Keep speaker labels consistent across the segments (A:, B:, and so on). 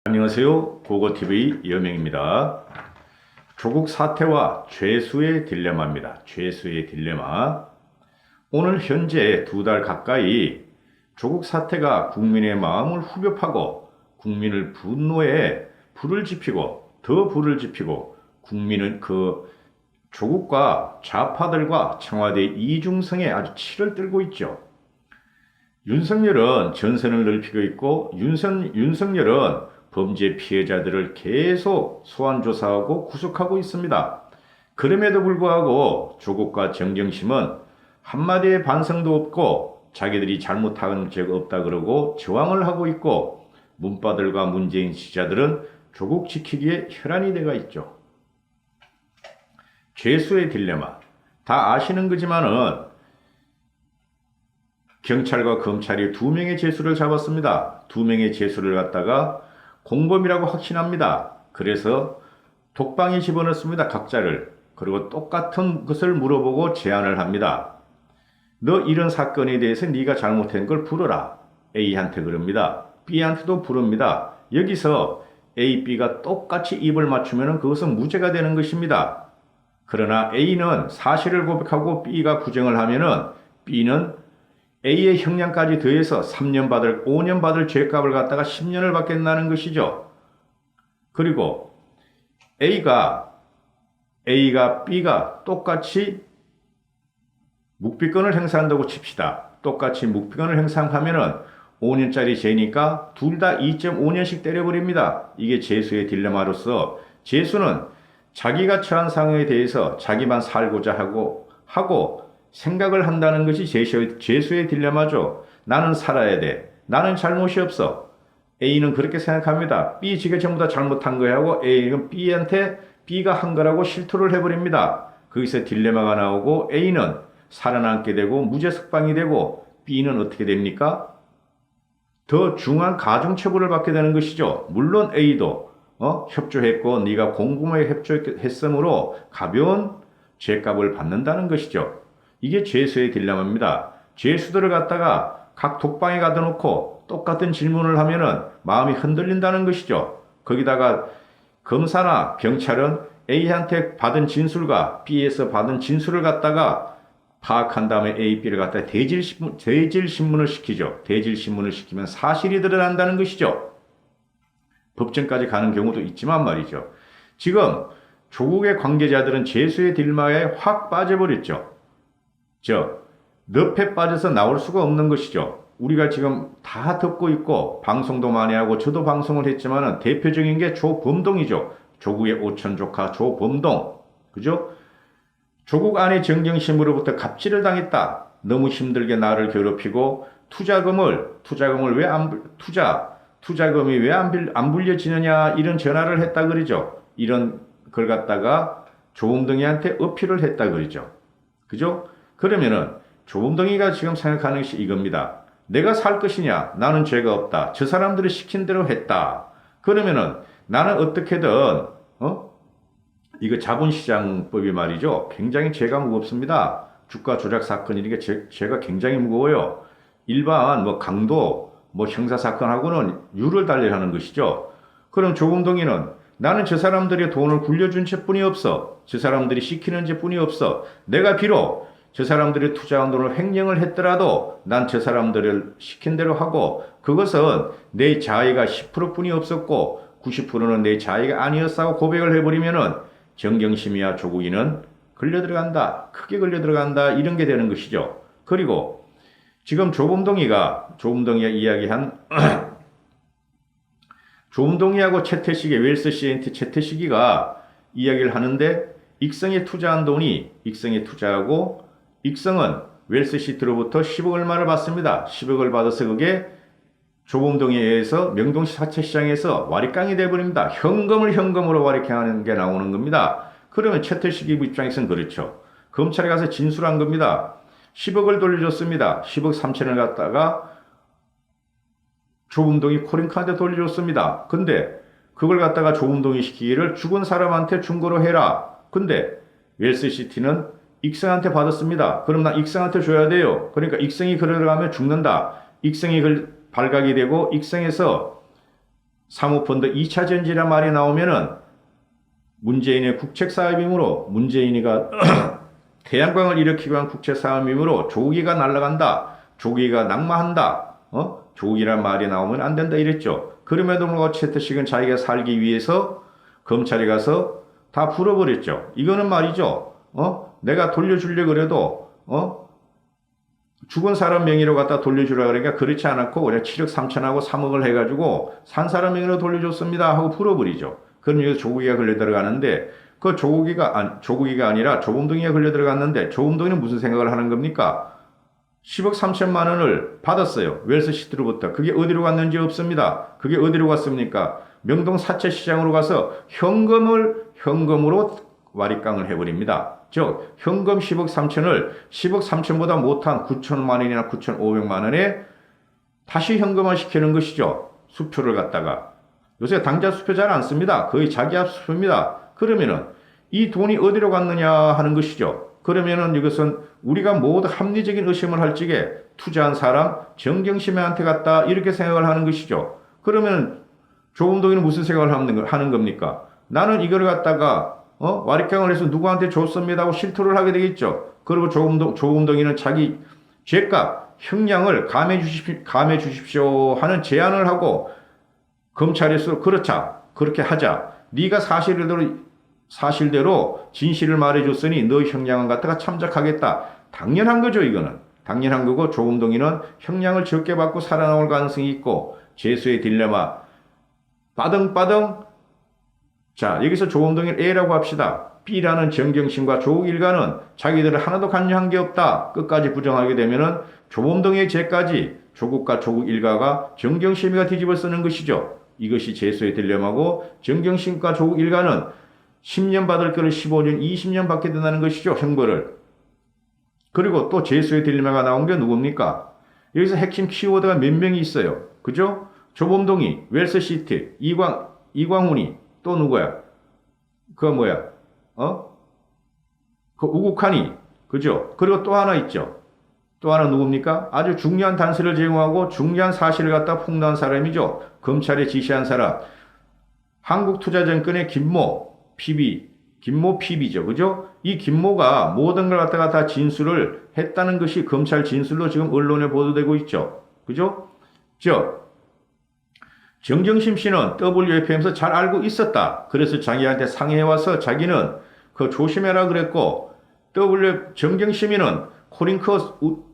A: 안녕하세요. 고고TV 여명입니다. 조국 사태와 죄수의 딜레마입니다. 죄수의 딜레마. 오늘 현재 2달 가까이 조국 사태가 국민의 마음을 후벼파고 국민을 분노에 불을 지피고 더 불을 지피고 국민은 조국과 좌파들과 청와대 이중성에 아주 치를 떨고 있죠. 윤석열은 전선을 넓히고 있고 윤석열은 범죄 피해자들을 계속 소환조사하고 구속하고 있습니다. 그럼에도 불구하고 조국과 정경심은 한마디의 반성도 없고 자기들이 잘못한 적 없다 그러고 저항을 하고 있고 문바들과 문재인 지지자들은 조국 지키기에 혈안이 되어 있죠. 죄수의 딜레마. 다 아시는 거지만은 경찰과 검찰이 2명의 죄수를 잡았습니다. 2명의 죄수를 갖다가 공범이라고 확신합니다. 그래서 독방에 집어넣습니다. 각자를. 그리고 똑같은 것을 물어보고 제안을 합니다. 너 이런 사건에 대해서 네가 잘못한 걸 풀어라. A한테 그럽니다. B한테도 부릅니다. 여기서 A, B가 똑같이 입을 맞추면 그것은 무죄가 되는 것입니다. 그러나 A는 사실을 고백하고 B가 부정을 하면은 B는 A의 형량까지 더해서 3년 받을 5년 받을 죄값을 갖다가 10년을 받겠다는 것이죠. 그리고 B가 똑같이 묵비권을 행사한다고 칩시다. 똑같이 묵비권을 행사하면은 5년짜리 죄니까 둘 다 2.5년씩 때려버립니다. 이게 죄수의 딜레마로서 죄수는 자기가 처한 상황에 대해서 자기만 살고자 하고 생각을 한다는 것이 죄수의 딜레마죠. 나는 살아야 돼. 나는 잘못이 없어. A는 그렇게 생각합니다. B 지가 전부 다 잘못한 거야 하고 A는 B한테 B가 한 거라고 실토를 해버립니다. 거기서 딜레마가 나오고 A는 살아남게 되고 무죄 석방이 되고 B는 어떻게 됩니까? 더 중한 가중처벌을 받게 되는 것이죠. 물론 A도 협조했고 네가 공범에 협조했으므로 가벼운 죄값을 받는다는 것이죠. 이게 죄수의 딜레마입니다. 죄수들을 갖다가 각 독방에 가둬놓고 똑같은 질문을 하면은 마음이 흔들린다는 것이죠. 거기다가 검사나 경찰은 A한테 받은 진술과 B에서 받은 진술을 갖다가 파악한 다음에 A, B를 갖다가 대질신문을 시키죠. 대질신문을 시키면 사실이 드러난다는 것이죠. 법정까지 가는 경우도 있지만 말이죠. 지금 조국의 관계자들은 죄수의 딜레마에 확 빠져버렸죠. 늪에 빠져서 나올 수가 없는 것이죠. 우리가 지금 다 듣고 있고 방송도 많이 하고 저도 방송을 했지만 대표적인 게 조범동이죠. 조국의 오촌 조카 조범동. 그죠? 조국 안에 정경심으로부터 갑질을 당했다. 너무 힘들게 나를 괴롭히고 투자금이 왜 안 불려지느냐 이런 전화를 했다 그러죠. 이런 걸 갖다가 조범동이한테 어필을 했다 그러죠. 그죠? 그러면은 조범동이가 지금 생각하는 것이 이겁니다. 내가 살 것이냐? 나는 죄가 없다. 저 사람들이 시킨 대로 했다. 그러면은 나는 어떻게든 이거 자본시장법이 말이죠. 굉장히 죄가 무겁습니다. 주가 조작 사건 이런 게 죄가 굉장히 무거워요. 일반 강도 형사사건하고는 유를 달리 하는 것이죠. 그럼 조범동이는 나는 저 사람들의 돈을 굴려준 채뿐이 없어. 저 사람들이 시키는 채뿐이 없어. 내가 비록 저 사람들이 투자한 돈을 횡령을 했더라도 난 저 사람들을 시킨 대로 하고 그것은 내 자의가 10%뿐이 없었고 90%는 내 자의가 아니었다고 고백을 해버리면은 정경심이야 조국이는 걸려들어간다. 크게 걸려들어간다. 이런 게 되는 것이죠. 그리고 지금 조범동이가 이야기한 조범동이하고 최태식의 웰스 시엔트 최태식이가 이야기를 하는데 익성에 투자한 돈이 익성에 투자하고 익성은 웰스시티로부터 10억 얼마를 받습니다. 10억을 받아서 그게 조범동에 의해서 명동시 사채시장에서 와리깡이 돼버립니다. 현금으로 와리깡하는 게 나오는 겁니다. 그러면 최태식 입장에서는 그렇죠. 검찰에 가서 진술한 겁니다. 10억을 돌려줬습니다. 10억 3천을 갖다가 조범동이 코링크한테 돌려줬습니다. 근데 그걸 갖다가 조범동이 시키기를 죽은 사람한테 준 거로 해라. 근데 웰스시티는 익성한테 받았습니다. 그럼 나 익성한테 줘야 돼요. 그러니까 익성이 그러려면 죽는다. 익성이 발각이 되고 익성에서 사모펀드 2차 전지란 말이 나오면은 문재인의 국책사업이므로 문재인이가 태양광을 일으키기 위한 국책사업이므로 조기가 날아간다. 조기가 낙마한다. 조기란 말이 나오면 안 된다 이랬죠. 그럼에도 불구하고 최태식은 자기가 살기 위해서 검찰에 가서 다 풀어버렸죠. 이거는 말이죠. 내가 돌려주려고 그래도 죽은 사람 명의로 갖다 돌려주라 그러니까 그렇지 않았고 그냥 7억 3천하고 3억을 해가지고 산 사람 명의로 돌려줬습니다 하고 풀어버리죠. 그럼 여기서 조국이가 걸려 들어가는데 그 조국이가 아니라 조범동이가 걸려 들어갔는데 조범동이는 무슨 생각을 하는 겁니까? 10억 3천만 원을 받았어요. 웰스시티로부터. 그게 어디로 갔는지 없습니다. 그게 어디로 갔습니까? 명동 사채시장으로 가서 현금으로 와리깡을 해버립니다. 즉 현금 10억 3천을 10억 3천보다 못한 9천만 원이나 9,500만 원에 다시 현금화 시키는 것이죠. 수표를 갖다가. 요새 당자 수표 잘 안 씁니다. 거의 자기압 수표입니다. 그러면은 이 돈이 어디로 갔느냐 하는 것이죠. 그러면은 이것은 우리가 모두 합리적인 의심을 할 적에 투자한 사람 정경심한테 갔다 이렇게 생각을 하는 것이죠. 그러면 조범동이는 무슨 생각을 하는 겁니까? 나는 이걸 갖다가 와리깡을 해서 누구한테 줬습니다 하고 실토를 하게 되겠죠. 그리고 조범동이는 자기 죄값 형량을 감해 주십시오 하는 제안을 하고 검찰에서 그렇게 하자. 네가 사실대로 진실을 말해줬으니 너 형량을 갖다가 참작하겠다. 당연한 거죠, 이거는. 당연한 거고 조범동이는 형량을 적게 받고 살아나올 가능성이 있고 재수의 딜레마 빠덩빠덩. 자, 여기서 조범동이를 A라고 합시다. B라는 정경심과 조국 일가는 자기들을 하나도 관여한 게 없다. 끝까지 부정하게 되면은 조범동의 죄까지 조국과 조국 일가가 정경심이가 뒤집어 쓰는 것이죠. 이것이 재수의 딜레마고 정경심과 조국 일가는 10년 받을 거를 15년, 20년 받게 된다는 것이죠. 형벌을. 그리고 또 재수의 딜레마가 나온 게 누굽니까? 여기서 핵심 키워드가 몇 명이 있어요. 그죠? 조범동이, 웰스시티, 이광훈이, 또 누구야? 그거 뭐야? 그 우국하니. 그죠? 그리고 또 하나 있죠. 또 하나 누굽니까? 아주 중요한 단서를 제공하고 중요한 사실을 갖다 폭로한 사람이죠. 검찰에 지시한 사람. 한국투자증권의 김모 PB죠. 그죠? 이 김모가 모든 걸 갖다가 다 진술을 했다는 것이 검찰 진술로 지금 언론에 보도되고 있죠. 그죠? 정경심 씨는 WFM에서 잘 알고 있었다. 그래서 자기한테 상의해와서 자기는 그 조심해라 그랬고 정경심이는 코링크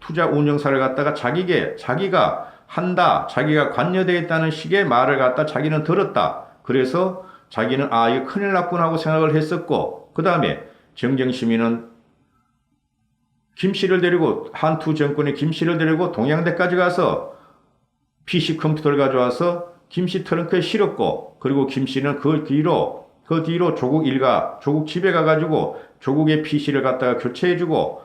A: 투자 운영사를 갖다가 자기가 한다. 자기가 관여되어 있다는 식의 말을 갖다 자기는 들었다. 그래서 자기는 이거 큰일 났구나 하고 생각을 했었고 그 다음에 정경심이는 김씨를 데리고 한투정권의 김씨를 데리고 동양대까지 가서 PC 컴퓨터를 가져와서 김씨 트렁크에 실었고 그리고 김씨는 그 뒤로 조국 집에 가가지고 조국의 PC를 갖다가 교체해주고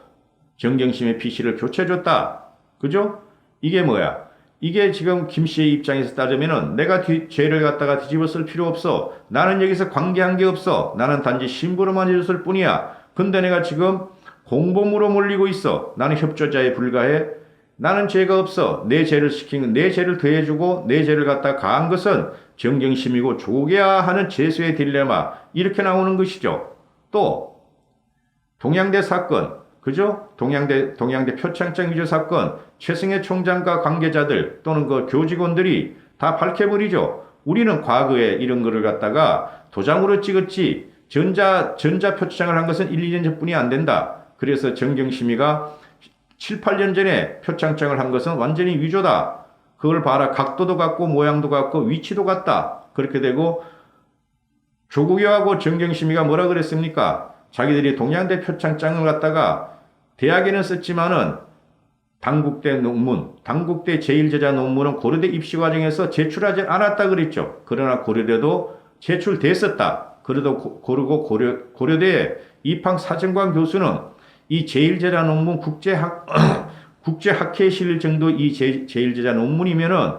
A: 정경심의 PC를 교체해줬다. 그죠? 이게 뭐야? 이게 지금 김씨의 입장에서 따지면은 내가 죄를 갖다가 뒤집어 쓸 필요 없어. 나는 여기서 관계한 게 없어. 나는 단지 심부름만 해줬을 뿐이야. 근데 내가 지금 공범으로 몰리고 있어. 나는 협조자에 불과해. 나는 죄가 없어. 내 죄를 더해주고 내 죄를 갖다 가한 것은 정경심이고 조국이야 하는 재수의 딜레마. 이렇게 나오는 것이죠. 또 동양대 사건. 그죠? 동양대 표창장 위조 사건, 최승혜 총장과 관계자들 또는 그 교직원들이 다 밝혀버리죠. 우리는 과거에 이런 거를 갖다가 도장으로 찍었지 전자 표창을 한 것은 1, 2년 전뿐이 안 된다. 그래서 정경심이가 7, 8년 전에 표창장을 한 것은 완전히 위조다. 그걸 봐라. 각도도 같고 모양도 같고 위치도 같다. 그렇게 되고 조국이하고 정경심이가 뭐라 그랬습니까? 자기들이 동양대 표창장을 갖다가 대학에는 썼지만은 당국대 제1제자 논문은 고려대 입시 과정에서 제출하지 않았다 그랬죠. 그러나 고려대도 제출됐었다. 그리고 고려대의 이팡 사정관 교수는 이 제1제자 논문 국제학회에 실릴 정도 이 제1제자 논문이면은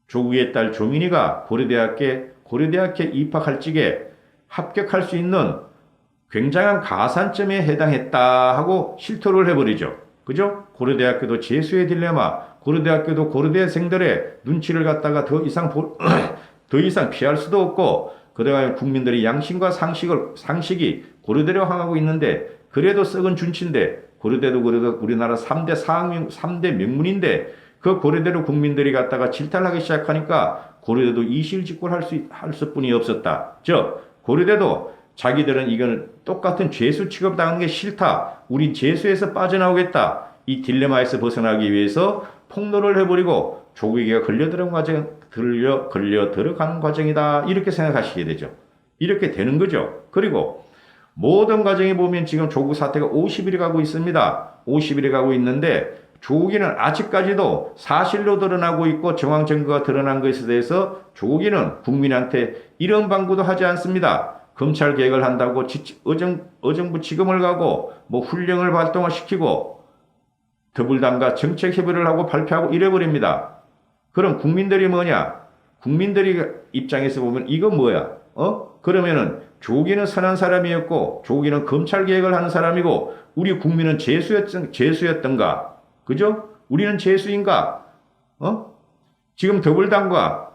A: 조국의 딸 조민희가 고려대학에 입학할 적에 합격할 수 있는 굉장한 가산점에 해당했다 하고 실토를 해버리죠. 그죠? 고려대학교도 재수의 딜레마, 고려대학교도 고려대생들의 눈치를 갖다가 더 이상 더 이상 피할 수도 없고 그동안 국민들의 양심과 상식이 고려대로 향하고 있는데 그래도 썩은 준치인데 고려대도 그래도 우리나라 3대 명문인데 그 고려대로 국민들이 갖다가 질타하기 시작하니까 고려대도 이실직고를 할 수뿐이 없었다. 즉 고려대도 자기들은 이건 똑같은 죄수 취급당하는 게 싫다. 우린 죄수에서 빠져나오겠다. 이 딜레마에서 벗어나기 위해서 폭로를 해버리고 조국에게 걸려 들어가는 과정이다. 이렇게 생각하시게 되죠. 이렇게 되는 거죠. 그리고 모든 과정에 보면 지금 조국 사태가 50일이 가고 있습니다. 50일이 가고 있는데 조국이는 아직까지도 사실로 드러나고 있고 정황 증거가 드러난 것에 대해서 조국이는 국민한테 이런 방구도 하지 않습니다. 검찰 개혁을 한다고 어정부 지검을 가고 뭐 훈령을 발동시키고 더불당과 정책 협의를 하고 발표하고 이래버립니다. 그럼 국민들이 뭐냐? 국민들이 입장에서 보면 이거 뭐야? 그러면은 조국이는 선한 사람이었고 조국이는 검찰 개혁을 하는 사람이고 우리 국민은 죄수였던가? 그죠? 우리는 죄수인가? 지금 더불당과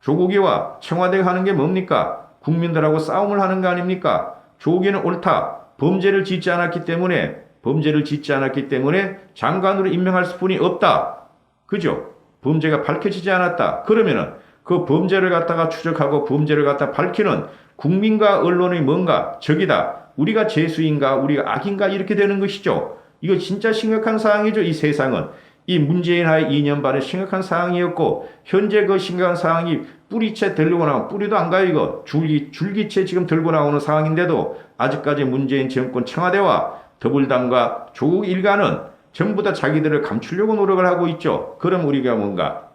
A: 조국이와 청와대가 하는 게 뭡니까? 국민들하고 싸움을 하는 거 아닙니까? 조국이는 옳다. 범죄를 짓지 않았기 때문에 장관으로 임명할 수뿐이 없다. 그죠? 범죄가 밝혀지지 않았다. 그러면은 그 범죄를 갖다가 추적하고 범죄를 갖다 밝히는 국민과 언론이 뭔가 적이다. 우리가 죄수인가? 우리가 악인가? 이렇게 되는 것이죠. 이거 진짜 심각한 사항이죠. 이 세상은. 이 문재인 하에 2년 반의 심각한 상황이었고 현재 그 심각한 상황이 뿌리채 들고 나오고 뿌리도 안 가요. 이거 줄기채 지금 들고 나오는 상황인데도 아직까지 문재인 정권 청와대와 더불당과 조국 일가는 전부 다 자기들을 감추려고 노력을 하고 있죠. 그럼 우리가 뭔가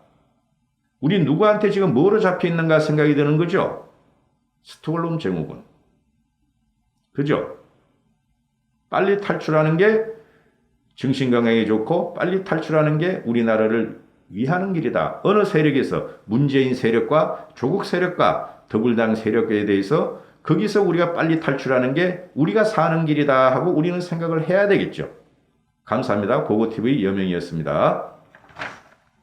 A: 우리 누구한테 지금 뭐로 잡혀 있는가 생각이 드는 거죠. 스톡홀름 증후군. 그죠? 빨리 탈출하는 게 정신건강에 좋고 빨리 탈출하는 게 우리나라를 위하는 길이다. 어느 세력에서 문재인 세력과 조국 세력과 더불당 세력에 대해서 거기서 우리가 빨리 탈출하는 게 우리가 사는 길이다 하고 우리는 생각을 해야 되겠죠. 감사합니다. 고고TV 여명이었습니다.